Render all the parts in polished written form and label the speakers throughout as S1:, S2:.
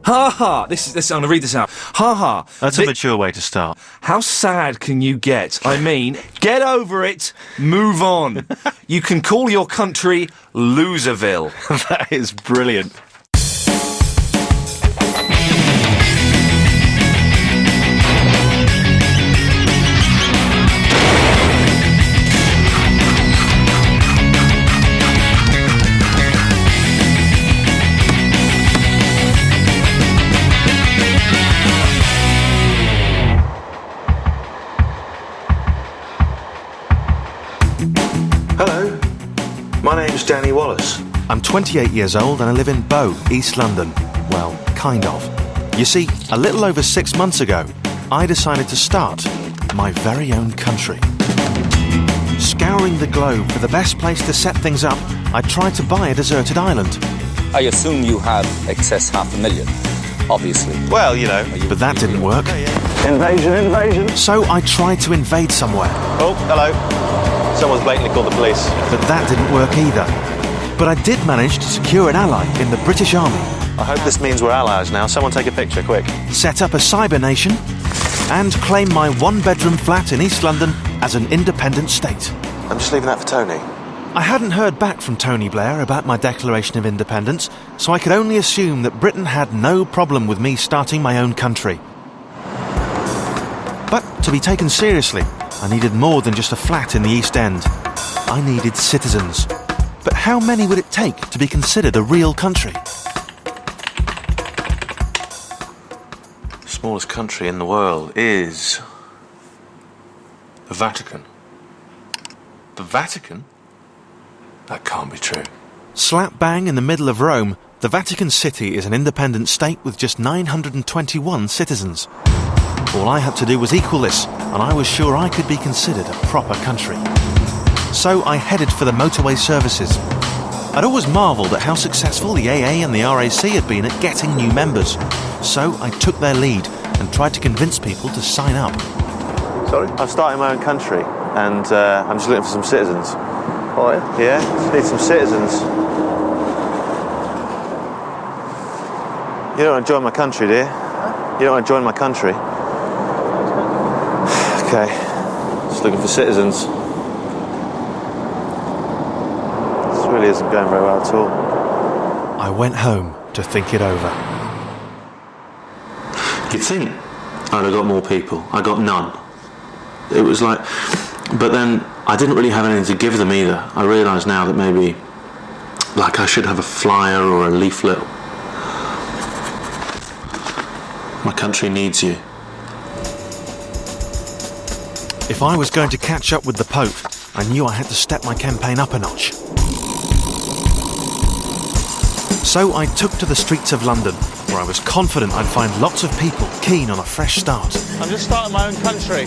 S1: Ha ha! This. I'm going to read this out. Ha ha!
S2: That's a mature way to start.
S1: How sad can you get? I mean, get over it. Move on. You can call your country Loserville.
S2: That is brilliant.
S3: Hello, my name's Danny Wallace.
S2: I'm 28 years old and I live in Bow, East London. Well, kind of. You see, a little over 6 months ago, I decided to start my very own country. Scouring the globe for the best place to set things up, I tried to buy a deserted island.
S4: I assume you have excess $500,000, obviously.
S3: Well, you know.
S2: But that didn't work.
S3: Invasion.
S2: So I tried to invade somewhere.
S3: Oh, hello. Someone's blatantly called the police.
S2: But that didn't work either. But I did manage to secure an ally in the British Army.
S3: I hope this means we're allies now. Someone take a picture, quick.
S2: Set up a cyber nation and claim my one-bedroom flat in East London as an independent state.
S3: I'm just leaving that for Tony.
S2: I hadn't heard back from Tony Blair about my Declaration of Independence, so I could only assume that Britain had no problem with me starting my own country. But to be taken seriously, I needed more than just a flat in the East End. I needed citizens. But how many would it take to be considered a real country?
S3: The smallest country in the world is the Vatican. The Vatican? That can't be true.
S2: Slap bang in the middle of Rome, the Vatican City is an independent state with just 921 citizens. All I had to do was equal this, and I was sure I could be considered a proper country. So I headed for the motorway services. I'd always marvelled at how successful the AA and the RAC had been at getting new members. So I took their lead and tried to convince people to sign up.
S3: Sorry? I'm starting my own country, and I'm just looking for some citizens. Oh, yeah? Just need some citizens. You don't want to join my country, do you? You don't want to join my country? Okay. Just looking for citizens. This really isn't going very well at all.
S2: I went home to think it over.
S3: You'd think I'd have got more people. I got none. It was like... But then I didn't really have anything to give them either. I realise now that maybe... like I should have a flyer or a leaflet. My country needs you.
S2: If I was going to catch up with the Pope, I knew I had to step my campaign up a notch. So I took to the streets of London, where I was confident I'd find lots of people keen on a fresh start.
S3: I'm just starting my own country.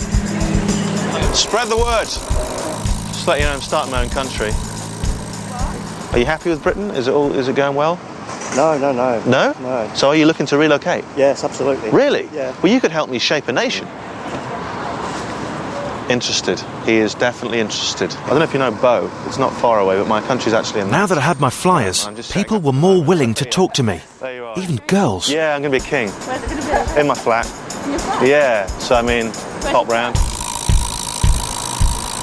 S3: Spread the word. Just let you know I'm starting my own country. Are you happy with Britain? Is it going well?
S5: No.
S3: No?
S5: No.
S3: So are you looking to relocate?
S5: Yes, absolutely.
S3: Really?
S5: Yeah.
S3: Well, you could help me shape a nation. Interested. He is definitely interested. I don't know if you know Bow. It's not far away, but my country's actually in...
S2: Now that I had my flyers, people were more willing to talk to me.
S3: There you are.
S2: Even girls.
S3: Yeah, I'm going to be a king.
S6: Where's it going to be?
S3: In my flat.
S6: In your flat?
S3: Yeah, so I mean, pop round.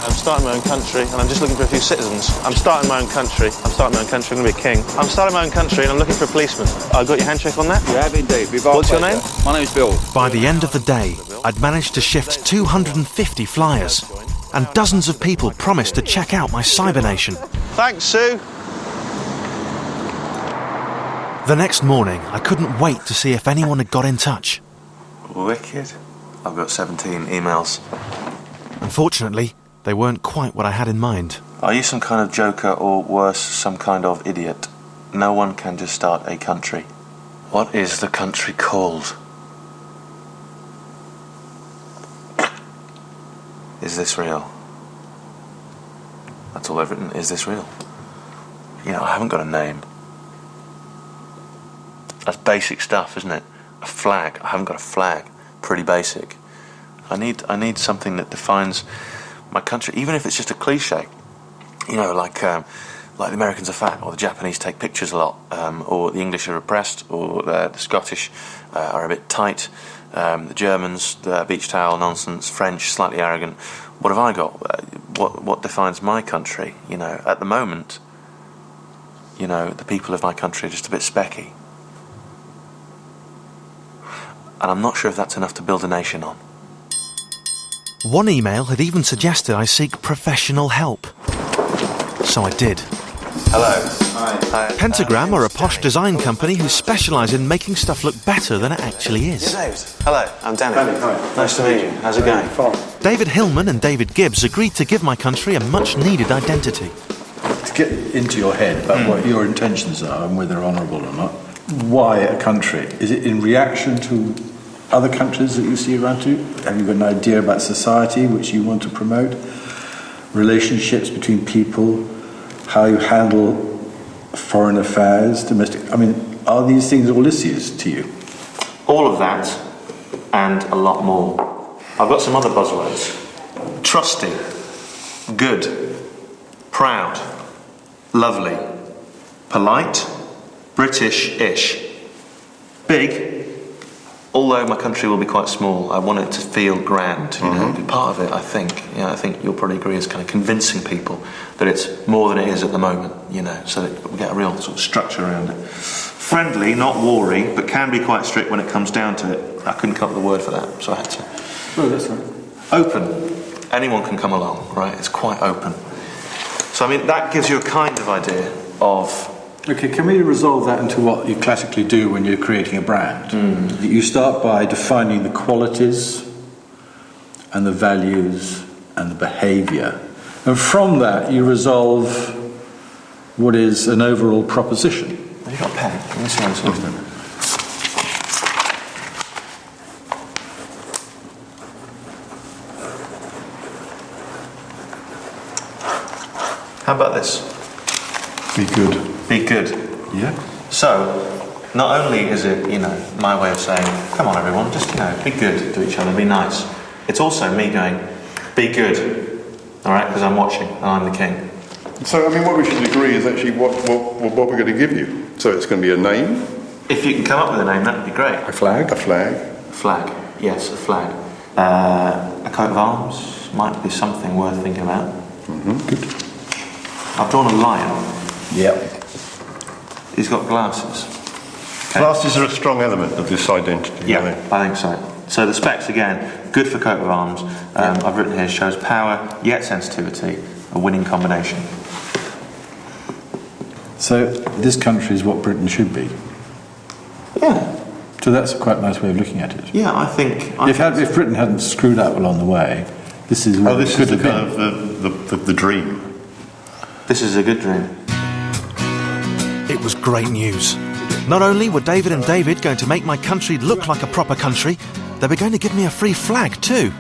S3: I'm starting my own country, and I'm just looking for a few citizens. I'm starting my own country. I'm going to be a king. I'm starting my own country, and I'm looking for a policeman. I got your handshake on that?
S4: You have indeed.
S3: What's your name?
S4: My name's Bill.
S2: By the end of the day, I'd managed to shift 250 flyers, and dozens of people promised to check out my cybernation.
S3: Thanks, Sue.
S2: The next morning, I couldn't wait to see if anyone had got in touch.
S3: Wicked. I've got 17 emails.
S2: Unfortunately, they weren't quite what I had in mind.
S3: Are you some kind of joker or worse, some kind of idiot? No one can just start a country. What is the country called? Is this real? That's all I've written. Is this real? You know, I haven't got a name. That's basic stuff, isn't it? A flag. I haven't got a flag. Pretty basic. I need something that defines my country, even if it's just a cliche. You know, like like the Americans are fat, or the Japanese take pictures a lot, or the English are oppressed, or the Scottish are a bit tight, the Germans, the beach towel nonsense, French, slightly arrogant. What have I got? What defines my country? You know, at the moment, you know, the people of my country are just a bit specky. And I'm not sure if that's enough to build a nation on.
S2: One email had even suggested I seek professional help. So I did.
S3: Hello.
S5: Hi.
S2: Pentagram are a posh design company who specialise in making stuff look better than it actually is.
S3: Hello, I'm Danny.
S5: Hi.
S3: Nice to meet you. How's it going?
S5: Fine.
S2: David Hillman and David Gibbs agreed to give my country a much-needed identity.
S5: To get into your head about what your intentions are and whether they're honourable or not, why a country? Is it in reaction to other countries that you see around you? Have you got an idea about society which you want to promote? Relationships between people? How you handle foreign affairs, domestic... I mean, are these things all issues to you?
S3: All of that and a lot more. I've got some other buzzwords. Trusty, good, proud, lovely, polite, British-ish, big, although my country will be quite small, I want it to feel grand, you know, part of it, I think. I think you'll probably agree, is kind of convincing people that it's more than it is at the moment, you know, so that we get a real sort of structure around it. Friendly, not wary, but can be quite strict when it comes down to it. I couldn't come up with a word for that, so I had to.
S5: Oh, that's right.
S3: Open. Anyone can come along, right? It's quite open. So, I mean, that gives you a kind of idea of...
S5: Okay, can we resolve that into what you classically do when you're creating a brand? You start by defining the qualities and the values and the behaviour. And from that, you resolve what is an overall proposition.
S3: Have you got a pen? Let me see how this looks. How about this?
S5: Be good.
S3: Be good.
S5: Yeah?
S3: So, not only is it, you know, my way of saying, come on everyone, just, you know, be good to each other, be nice. It's also me going, be good, all right, because I'm watching and I'm the king.
S6: So, I mean, what we should agree is actually what we're going to give you. So it's going to be a name.
S3: If you can come up with a name, that would be great.
S5: A flag?
S6: A flag.
S3: A flag, yes, a flag. A coat of arms might be something worth thinking about.
S5: Good.
S3: I've drawn a lion.
S5: Yeah.
S3: He's got glasses. Okay.
S6: Glasses are a strong element of this identity.
S3: Yeah,
S6: aren't they?
S3: I think so. So the specs, again, good for coat of arms. I've written here, shows power, yet sensitivity, a winning combination.
S5: So this country is what Britain should be.
S3: Yeah.
S5: So that's a quite nice way of looking at it.
S3: Yeah, I think...
S5: If Britain hadn't screwed up along the way, this is what
S6: This
S5: it could
S6: is the
S5: have been.
S6: kind of the dream.
S3: This is a good dream.
S2: It was great news. Not only were David and David going to make my country look like a proper country, they were going to give me a free flag too.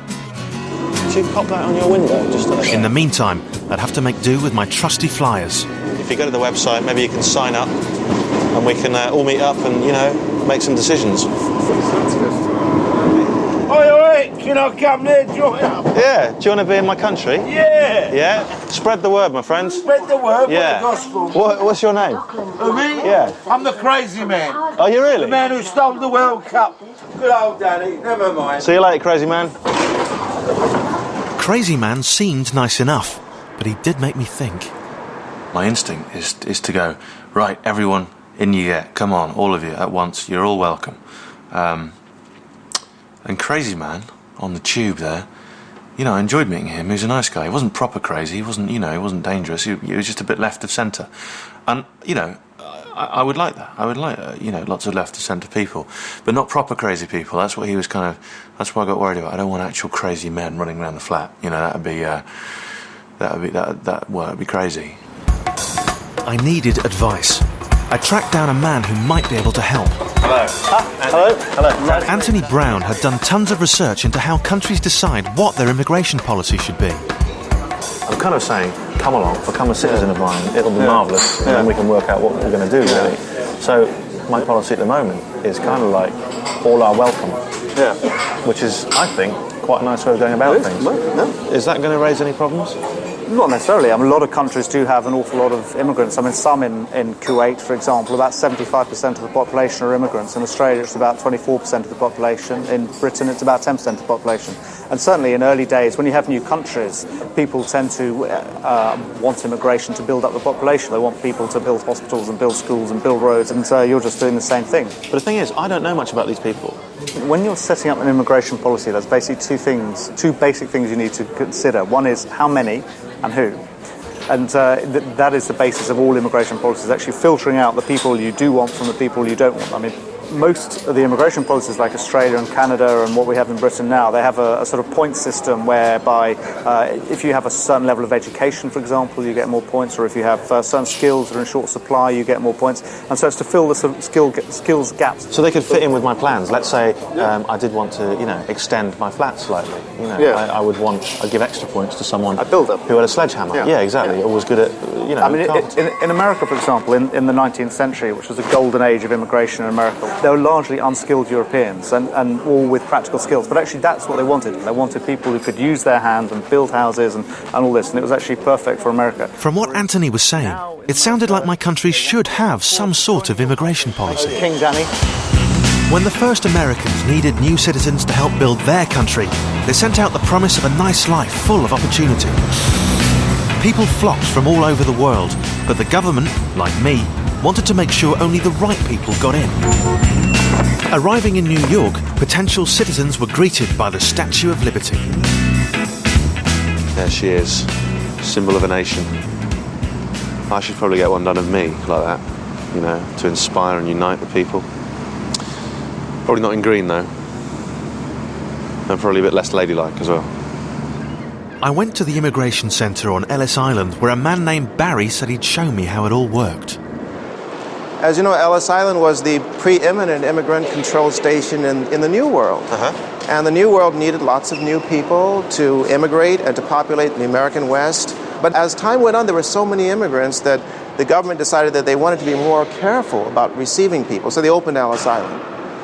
S3: Should you pop that on your window? Just
S2: In the meantime, I'd have to make do with my trusty flyers.
S3: If you go to the website, maybe you can sign up and we can all meet up and, you know, make some decisions.
S7: Oi, can I come there, join up?
S3: Yeah, do you want to be in my country?
S7: Yeah!
S3: Yeah? Spread the word, my friends.
S7: Spread the word,
S3: Yeah.
S7: the gospel.
S3: What's your name?
S7: Who, me?
S3: Yeah.
S7: I'm the crazy man.
S3: Are you really?
S7: The man who stole the World Cup. Good old Danny, never mind.
S3: See you later, crazy man.
S2: Crazy Man seemed nice enough, but he did make me think.
S3: My instinct is to go, right, everyone, in you get, come on, all of you at once, you're all welcome. And Crazy Man, on the tube there, you know, I enjoyed meeting him. He was a nice guy. He wasn't proper crazy. He wasn't, you know, he wasn't dangerous. He was just a bit left of centre. And, you know, I would like that. I would like, you know, lots of left of centre people, but not proper crazy people. That's what he was kind of, that's what I got worried about. I don't want actual crazy men running around the flat. You know, that'd be crazy.
S2: I needed advice. I tracked down a man who might be able to help.
S3: Hello. Hello.
S2: Anthony Brown had done tons of research into how countries decide what their immigration policy should be.
S3: I'm kind of saying, come along, become a citizen of mine. It'll be marvellous, and then we can work out what we're going to do, really. So my policy at the moment is kind of like all are welcome. Yeah. Which is, I think, quite a nice way of going about things. Is that going to raise any problems?
S8: Not necessarily. I mean, a lot of countries do have an awful lot of immigrants. I mean, some in Kuwait, for example, about 75% of the population are immigrants. In Australia, it's about 24% of the population. In Britain, it's about 10% of the population. And certainly in early days, when you have new countries, people tend to want immigration to build up the population. They want people to build hospitals and build schools and build roads, and you're just doing the same thing.
S2: But the thing is, I don't know much about these people.
S8: When you're setting up an immigration policy, there's basically two basic things you need to consider. One is how many and who. And that is the basis of all immigration policies, actually filtering out the people you do want from the people you don't want. I mean, most of the immigration policies like Australia and Canada and what we have in Britain now, they have a sort of point system whereby if you have a certain level of education, for example, you get more points, or if you have certain skills that are in short supply, you get more points. And so it's to fill the sort of skills gaps.
S2: So they could fit in with my plans. Let's say I did want to, extend my flat slightly. I'd give extra points to someone who had a sledgehammer. Yeah, exactly. Always good at,
S8: I mean, in America, for example, in the 19th century, which was a golden age of immigration in America, they were largely unskilled Europeans and all with practical skills. But actually, that's what they wanted. They wanted people who could use their hands and build houses and all this. And it was actually perfect for America.
S2: From what Anthony was saying, it sounded like my country should have some sort of immigration policy.
S8: King Danny.
S2: When the first Americans needed new citizens to help build their country, they sent out the promise of a nice life full of opportunity. People flocked from all over the world, but the government, like me, wanted to make sure only the right people got in. Arriving in New York, potential citizens were greeted by the Statue of Liberty. There she is, symbol of a nation. I should probably get one done of me, like that, to inspire and unite the people. Probably not in green, though. And probably a bit less ladylike as well. I went to the immigration centre on Ellis Island, where a man named Barry said he'd show me how it all worked.
S9: As you know, Ellis Island was the preeminent immigrant control station in the New World. And the New World needed lots of new people to immigrate and to populate the American West. But as time went on, there were so many immigrants that the government decided that they wanted to be more careful about receiving people. So they opened Ellis Island.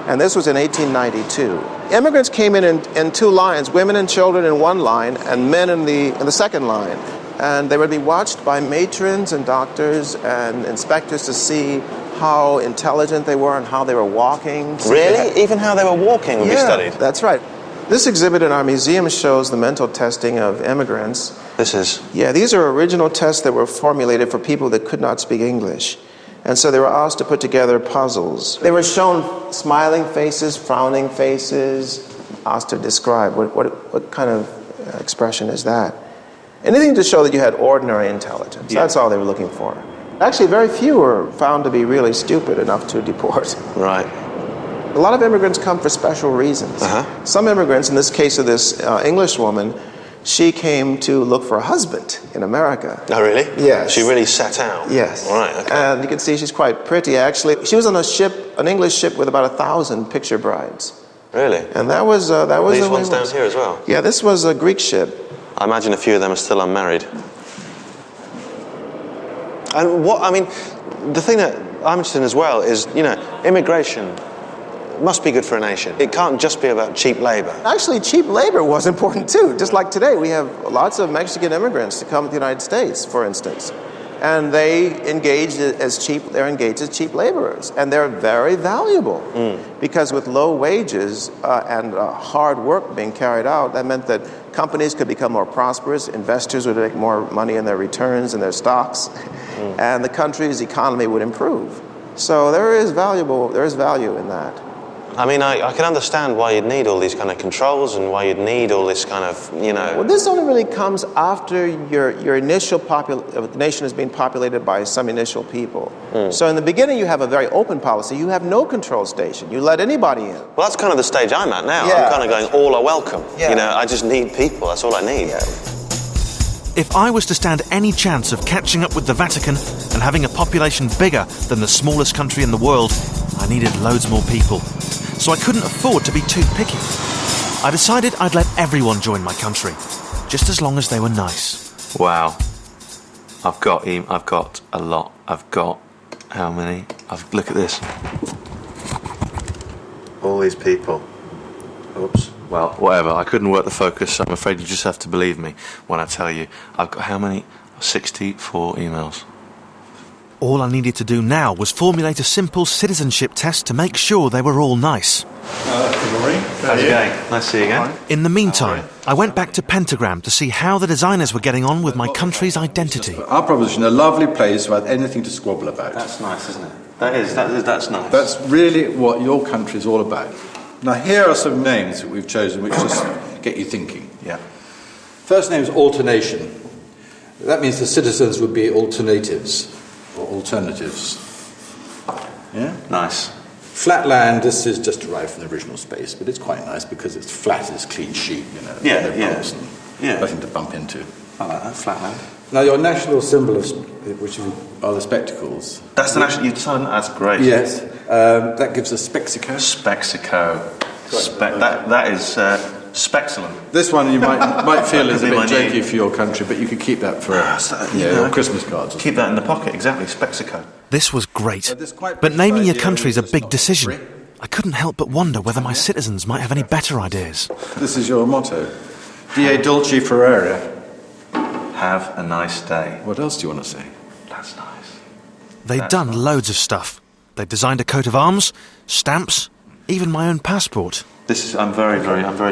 S9: And this was in 1892. Immigrants came in two lines, women and children in one line, and men in the second line. And they would be watched by matrons and doctors and inspectors to see how intelligent they were and how they were walking.
S2: Really? Even how they were walking would be studied?
S9: That's right. This exhibit in our museum shows the mental testing of immigrants.
S2: This is?
S9: Yeah, these are original tests that were formulated for people that could not speak English. And so they were asked to put together puzzles. They were shown smiling faces, frowning faces, asked to describe what kind of expression is that. Anything to show that you had ordinary intelligence. Yeah. That's all they were looking for. Actually, very few were found to be really stupid enough to deport.
S2: Right.
S9: A lot of immigrants come for special reasons. Some immigrants, in this case of this English woman, she came to look for a husband in America.
S2: Oh, really?
S9: Yes.
S2: She really set out?
S9: Yes.
S2: Right, okay.
S9: And you can see she's quite pretty, actually. She was on a ship, an English ship with about 1,000 picture brides.
S2: Really?
S9: And that was
S2: these ones down here as well?
S9: Yeah, this was a Greek ship.
S2: I imagine a few of them are still unmarried. And the thing that I'm interested in as well is, immigration must be good for a nation. It can't just be about cheap labour.
S9: Actually, cheap labour was important too. Just like today, we have lots of Mexican immigrants to come to the United States, for instance. And they're engaged as cheap laborers. And they're very valuable. Because with low wages and hard work being carried out, that meant that companies could become more prosperous, investors would make more money in their returns and their stocks, and the country's economy would improve. So there is value in that.
S2: I mean, I can understand why you'd need all these kind of controls and why you'd need all this kind of,
S9: Well, this only really comes after your initial nation has been populated by some initial people. So in the beginning, you have a very open policy. You have no control station. You let anybody in.
S2: Well, that's kind of the stage I'm at now.
S9: Yeah.
S2: I'm kind of going, all are welcome.
S9: Yeah.
S2: I just need people. That's all I need.
S9: Yeah.
S2: If I was to stand any chance of catching up with the Vatican and having a population bigger than the smallest country in the world, I needed loads more people. So I couldn't afford to be too picky. I decided I'd let everyone join my country, just as long as they were nice. Wow. I've got a lot. I've got how many? Look at this. All these people. Oops. Well, whatever. I couldn't work the focus, so I'm afraid you just have to believe me when I tell you I've got how many? 64 emails. All I needed to do now was formulate a simple citizenship test to make sure they were all nice.
S5: Good morning.
S2: How's it going? Nice to see you again. In the meantime, I went back to Pentagram to see how the designers were getting on with my country's identity.
S5: Our proposition, a lovely place without anything to squabble about.
S3: That's nice, isn't it? That's nice.
S5: That's really what your country is all about. Now, here are some names that we've chosen which just get you thinking.
S3: Yeah.
S5: First name is alternation. That means the citizens would be alternatives or alternatives. Yeah?
S3: Nice.
S5: Flatland, this is just derived from the original space, but it's quite nice because it's flat, it's clean sheet, you know.
S3: Yeah,
S5: no
S3: yeah.
S5: bumps and
S3: Yeah.
S5: nothing to bump into.
S3: I like that, Flatland.
S5: Now, your national symbol, which are the spectacles.
S3: That's the national... You decided that's great.
S5: Yes. That gives us Spexico.
S3: Spexico. That is Spexcellent.
S5: This one you might feel is a
S3: Could be
S5: bit
S3: my
S5: janky
S3: name.
S5: for your country, but you could keep that for your Christmas cards.
S3: Keep that in the pocket, exactly, Spexico.
S2: This was great, but naming your country is a big decision. I couldn't help but wonder whether my citizens might have any better ideas.
S5: This is your motto. Die Dulci Ferrara.
S3: Have a nice day.
S5: What else do you want to say?
S3: That's nice.
S2: They'd done loads of stuff. They'd designed a coat of arms, stamps, even my own passport.
S3: I'm very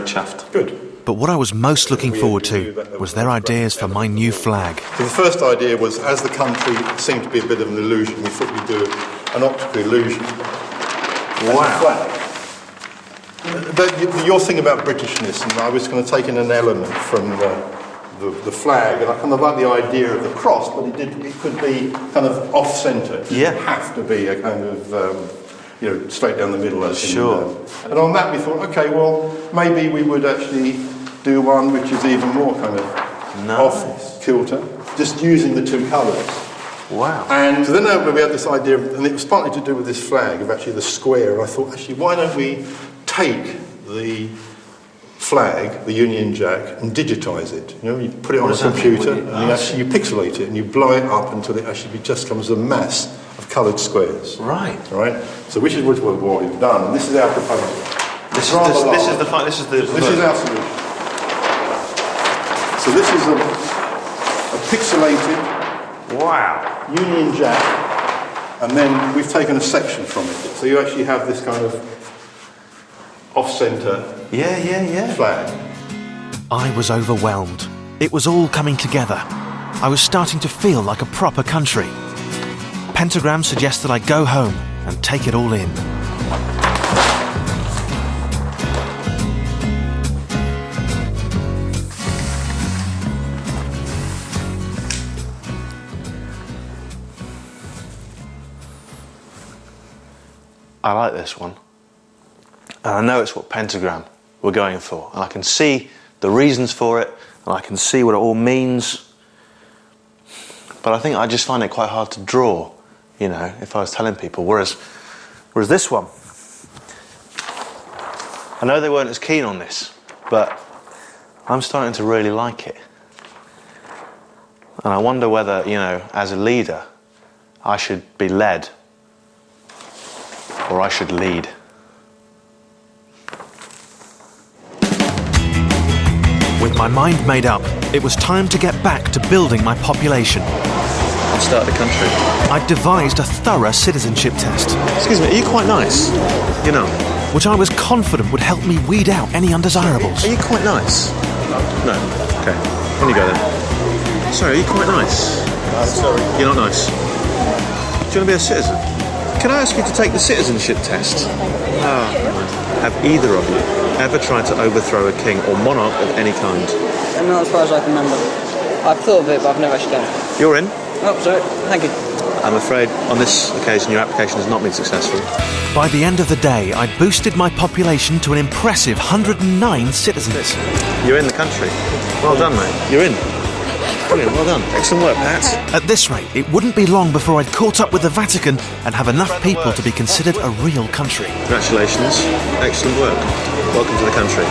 S3: chuffed.
S6: Good.
S2: But what I was most looking forward to was their ideas for my new flag.
S6: So the first idea was, as the country seemed to be a bit of an illusion, we thought we'd do an optical illusion.
S3: Wow.
S6: Your thing about Britishness, and I was going to take in an element from the flag, and I kind of like the idea of the cross, but it could be kind of off-centre. It didn't have to be a kind of straight down the middle. And on that we thought, okay, well, maybe we would actually do one which is even more kind of off-kilter, just using the two colours.
S3: Wow.
S6: And then we had this idea, and it was partly to do with this flag, of actually the square, and I thought, actually, why don't we take the flag, the Union Jack, and digitise it? You put it on a computer, and you pixelate it, and you blow it up until it actually just becomes a mass of coloured squares.
S3: Right.
S6: Right. So which is what we've done, and this is our proposal.
S3: This is our solution.
S6: So this is a pixelated Union Jack, and then we've taken a section from it. So you actually have this kind of off-centre flag.
S2: I was overwhelmed. It was all coming together. I was starting to feel like a proper country. Pentagram suggested I go home and take it all in. I like this one. And I know it's what Pentagram were going for. And I can see the reasons for it, and I can see what it all means. But I think I just find it quite hard to draw, if I was telling people. Whereas this one, I know they weren't as keen on this, but I'm starting to really like it. And I wonder whether, as a leader, I should be led or I should lead. With my mind made up, it was time to get back to building my population.
S3: And start the country.
S2: I devised a thorough citizenship test.
S3: Excuse me, are you quite nice?
S2: Which I was confident would help me weed out any undesirables.
S3: Are you quite nice? No. Okay. On you go then. Sorry, are you quite nice?
S6: I'm sorry.
S3: You're not nice. Do you want to be a citizen? Can I ask you to take the citizenship test? Have either of you ever tried to overthrow a king or monarch of any kind?
S10: Not as far as I can remember. I've thought of it, but I've never actually done it.
S3: You're in?
S10: Oh, sorry. Thank you.
S3: I'm afraid on this occasion your application has not been successful.
S2: By the end of the day, I'd boosted my population to an impressive 109 citizens.
S3: You're in the country. Well done, mate. You're in. Brilliant, well done. Excellent work, Pat.
S2: At this rate, it wouldn't be long before I'd caught up with the Vatican and have enough people to be considered a real country.
S3: Congratulations. Excellent work. Welcome to the country.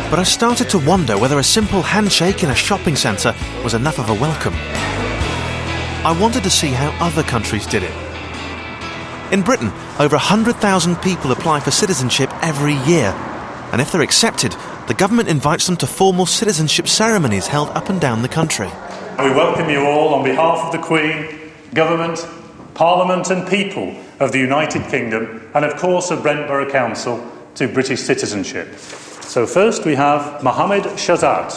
S2: But I started to wonder whether a simple handshake in a shopping centre was enough of a welcome. I wanted to see how other countries did it. In Britain, over 100,000 people apply for citizenship every year. And if they're accepted, the government invites them to formal citizenship ceremonies held up and down the country.
S11: We welcome you all on behalf of the Queen, Government, Parliament and people of the United Kingdom and of course of Brent Borough Council to British citizenship. So first we have Mohammed Shahzad.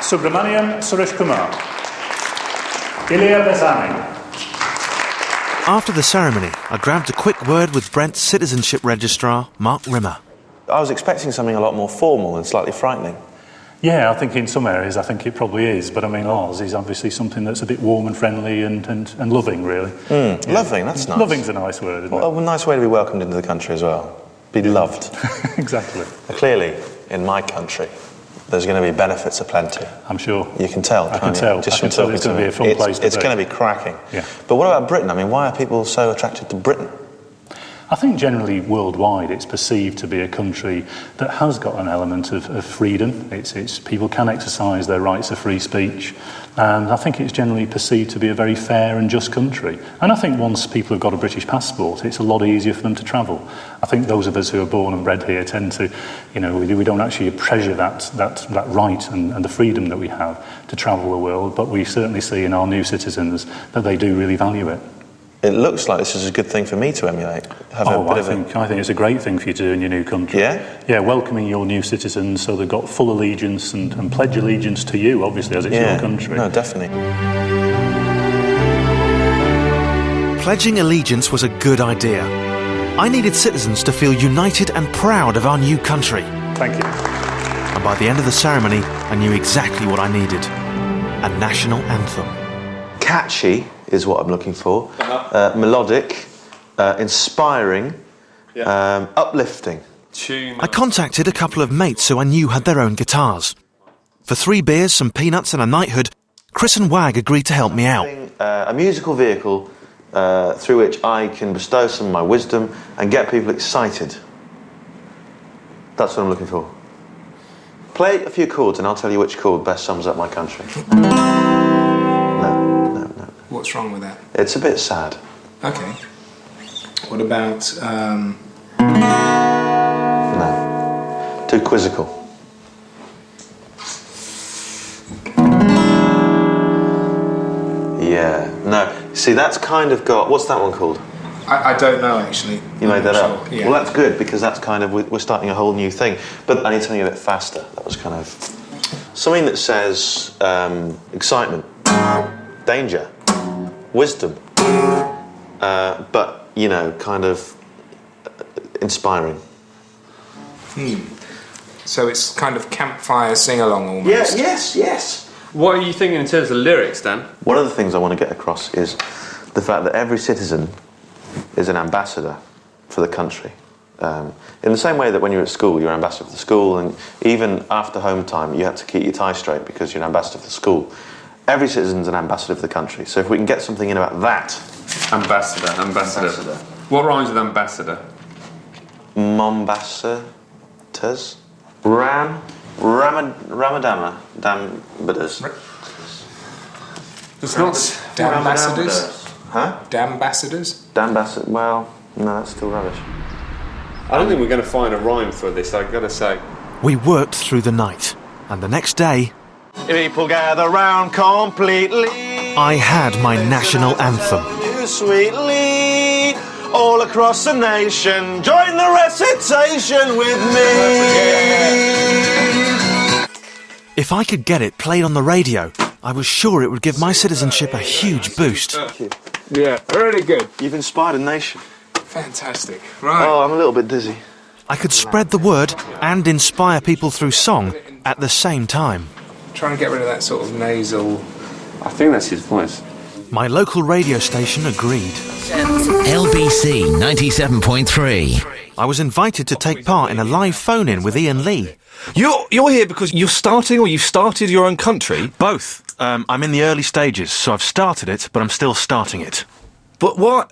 S11: Subramaniam Suresh Kumar. Ilya Bezani.
S2: After the ceremony, I grabbed a quick word with Brent's citizenship registrar, Mark Rimmer.
S3: I was expecting something a lot more formal and slightly frightening.
S11: Yeah, I think in some areas I think it probably is, but I mean ours is obviously something that's a bit warm and friendly and loving, really.
S3: Yeah. Loving, that's nice.
S11: Loving's a nice word, isn't it?
S3: Well, a nice way to be welcomed into the country as well. Be loved.
S11: Exactly.
S3: Clearly, in my country, there's going to be benefits aplenty.
S11: I'm sure.
S3: You can tell,
S11: I can tell.
S3: Just
S11: I can tell it's going to be a fun place to be.
S3: It's going to be cracking.
S11: Yeah.
S3: But what about Britain? I mean, why are people so attracted to Britain?
S11: I think generally worldwide it's perceived to be a country that has got an element of freedom. It's people can exercise their rights of free speech, and I think it's generally perceived to be a very fair and just country. And I think once people have got a British passport, it's a lot easier for them to travel. I think those of us who are born and bred here tend to, we don't actually treasure that right and the freedom that we have to travel the world, but we certainly see in our new citizens that they do really value it.
S3: It looks like this is a good thing for me to emulate.
S11: I think it's a great thing for you to do in your new country.
S3: Yeah?
S11: Yeah, welcoming your new citizens so they've got full allegiance and pledge allegiance to you, obviously, as it's your country.
S3: No, definitely.
S2: Pledging allegiance was a good idea. I needed citizens to feel united and proud of our new country.
S11: Thank you.
S2: And by the end of the ceremony, I knew exactly what I needed. A national anthem.
S3: Catchy is what I'm looking for. Melodic, inspiring, uplifting.
S2: I contacted a couple of mates who I knew had their own guitars. For 3 beers, some peanuts and a knighthood, Chris and Wag agreed to help me out.
S3: A musical vehicle through which I can bestow some of my wisdom and get people excited. That's what I'm looking for. Play a few chords and I'll tell you which chord best sums up my country.
S12: What's wrong with that?
S3: It's a bit sad.
S12: Okay. What about,
S3: No. Too quizzical. Yeah. No. See, that's kind of got... What's that one called?
S12: I don't know, actually.
S3: You made that up?
S12: Yeah.
S3: Well, that's good, because that's kind of... We're starting a whole new thing. But I need something a bit faster. That was kind of... Something that says excitement, danger, wisdom, but, kind of inspiring.
S12: So it's kind of campfire sing-along almost.
S3: Yes.
S13: What are you thinking in terms of lyrics, Dan?
S3: One of the things I want to get across is the fact that every citizen is an ambassador for the country. In the same way that when you're at school, you're an ambassador for the school, and even after home time, you have to keep your tie straight because you're an ambassador for the school. Every citizen's an ambassador for the country. So if we can get something in about that...
S13: Ambassador. What rhymes with ambassador?
S3: Mombassadors? Ramadama. Dambadas.
S12: It's not... Dambassadors?
S3: Huh?
S12: Dambassadors?
S3: Dambassadors. Well, no, that's still rubbish.
S13: I don't think we're going to find a rhyme for this, I've got to say.
S2: We worked through the night, and the next day...
S9: People gather round completely.
S2: I had my national anthem.
S9: You sweetly, all across the nation, join the recitation with me.
S2: If I could get it played on the radio, I was sure it would give my citizenship a huge boost.
S12: Yeah, really good.
S3: You've inspired a nation.
S12: Fantastic. Right.
S3: Oh, I'm a little bit dizzy.
S2: I could spread the word and inspire people through song at the same time.
S12: Try and get rid of that sort of nasal...
S13: I think that's his voice.
S2: My local radio station agreed.
S14: LBC 97.3.
S2: I was invited to take part in a live phone-in with Ian Lee.
S1: You're here because you're starting, or you've started your own country?
S2: Both. I'm in the early stages, so I've started it, but I'm still starting it.
S1: But what?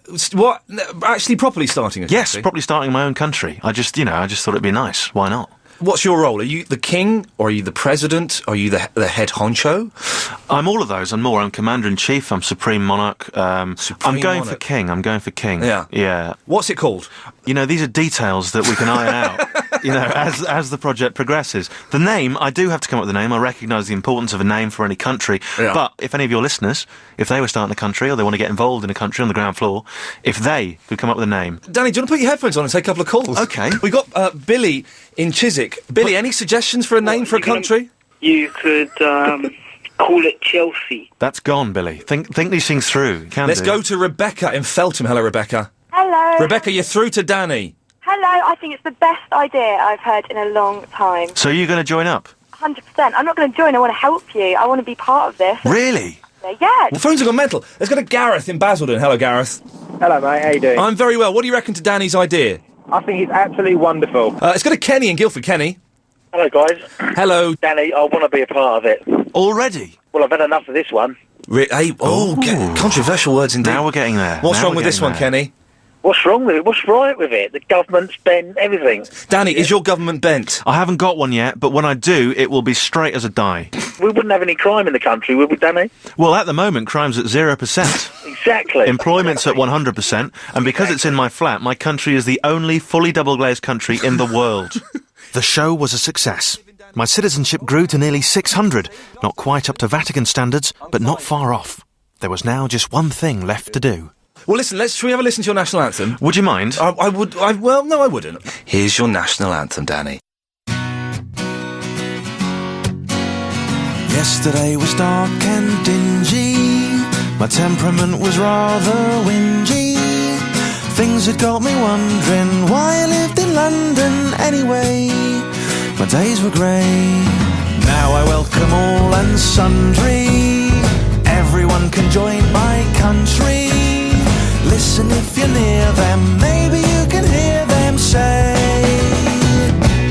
S1: Actually properly starting it?
S2: Yes, properly starting my own country. I just thought it'd be nice. Why not?
S1: What's your role? Are you the king, or are you the president? Are you the head honcho?
S2: I'm all of those and more. I'm commander-in-chief, I'm supreme monarch. I'm going for king.
S1: Yeah.
S2: Yeah.
S1: What's it called?
S2: You know, these are details that we can iron out, you know, as the project progresses. The name, I do have to come up with a name. I recognise the importance of a name for any country.
S1: Yeah.
S2: But if any of your listeners, if they were starting a country or they want to get involved in a country on the ground floor, if they could come up with a name...
S1: Danny, do you want to put your headphones on and take a couple of calls?
S2: OK.
S1: We got Billy in Chiswick. Billy, any suggestions for a name for a country?
S15: You could call it Chelsea.
S2: That's gone, Billy. Think these things through.
S1: Let's go to Rebecca in Feltham. Hello, Rebecca.
S16: Hello.
S1: Rebecca, you're through to Danny.
S16: Hello, I think it's the best idea I've heard in a long time.
S2: So you're going to join up?
S16: 100%. I'm not going to join, I want to help you. I want to be part of this.
S2: Really?
S16: Yeah.
S1: The phones have gone mental. Let's go to Gareth in Basildon. Hello, Gareth.
S17: Hello, mate. How you doing?
S1: I'm very well. What do you reckon to Danny's idea?
S17: I think it's absolutely wonderful.
S1: Let's go to Kenny in Guildford. Kenny.
S15: Hello, guys.
S1: Hello.
S15: Danny, I want to be a part of it.
S2: Already?
S15: Well, I've had enough of this one.
S1: Controversial words indeed.
S2: Now we're getting there.
S1: What's wrong with this one, Kenny?
S15: What's wrong with it? What's right with it? The government's bent everything.
S1: Danny, is your government bent?
S2: I haven't got one yet, but when I do, it will be straight as a die.
S15: We wouldn't have any crime in the country, would we, Danny?
S2: Well, at the moment, crime's at 0%.
S15: Exactly.
S2: Employment's at 100%, and because it's in my flat, my country is the only fully double-glazed country in the world. The show was a success. My citizenship grew to nearly 600, not quite up to Vatican standards, but not far off. There was now just one thing left to do.
S1: Well, listen, shall we have a listen to your national anthem?
S2: Would you mind?
S1: I would. Well, no, I wouldn't. Here's your national anthem, Danny.
S2: Yesterday was dark and dingy. My temperament was rather whingy. Things had got me wondering why I lived in London anyway. My days were grey. Now I welcome all and sundry. Everyone can join my country. Listen if you're near them, maybe you can hear them say,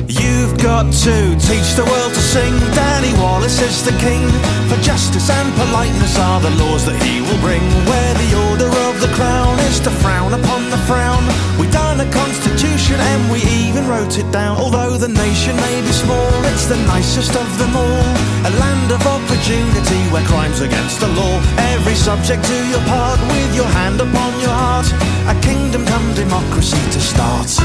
S2: you've got to teach the world to sing. Danny Wallace is the king. For justice and politeness are the laws that he will bring. Where the order of the crown is to frown upon the frown. We done a constitution and we even wrote it down. Although the nation may be small, it's the nicest of them all. A land of opportunity where crime's against the law. Every subject do your part with your hand upon your heart. A kingdom come democracy to start.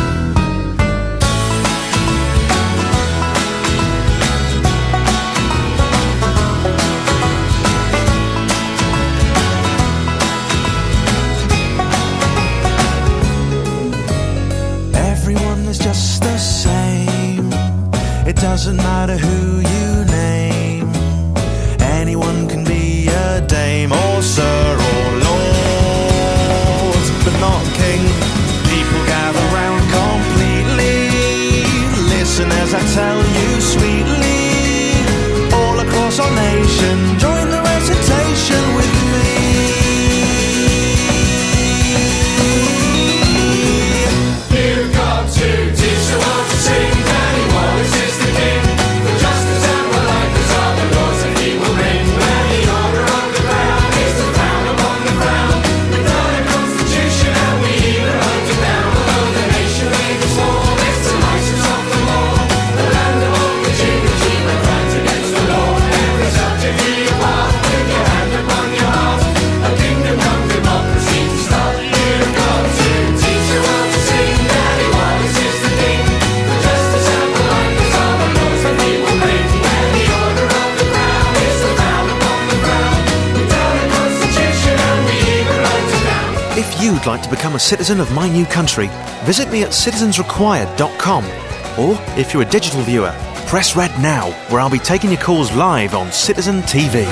S2: Just the same. It doesn't matter who you name. Anyone can be a dame or sir or lord, but not king. People gather round completely. Listen as I tell you sweetly. All across our nation, join the recitation with me. If you'd like to become a citizen of my new country, visit me at citizensrequired.com. Or, if you're a digital viewer, press red now, where I'll be taking your calls live on Citizen TV.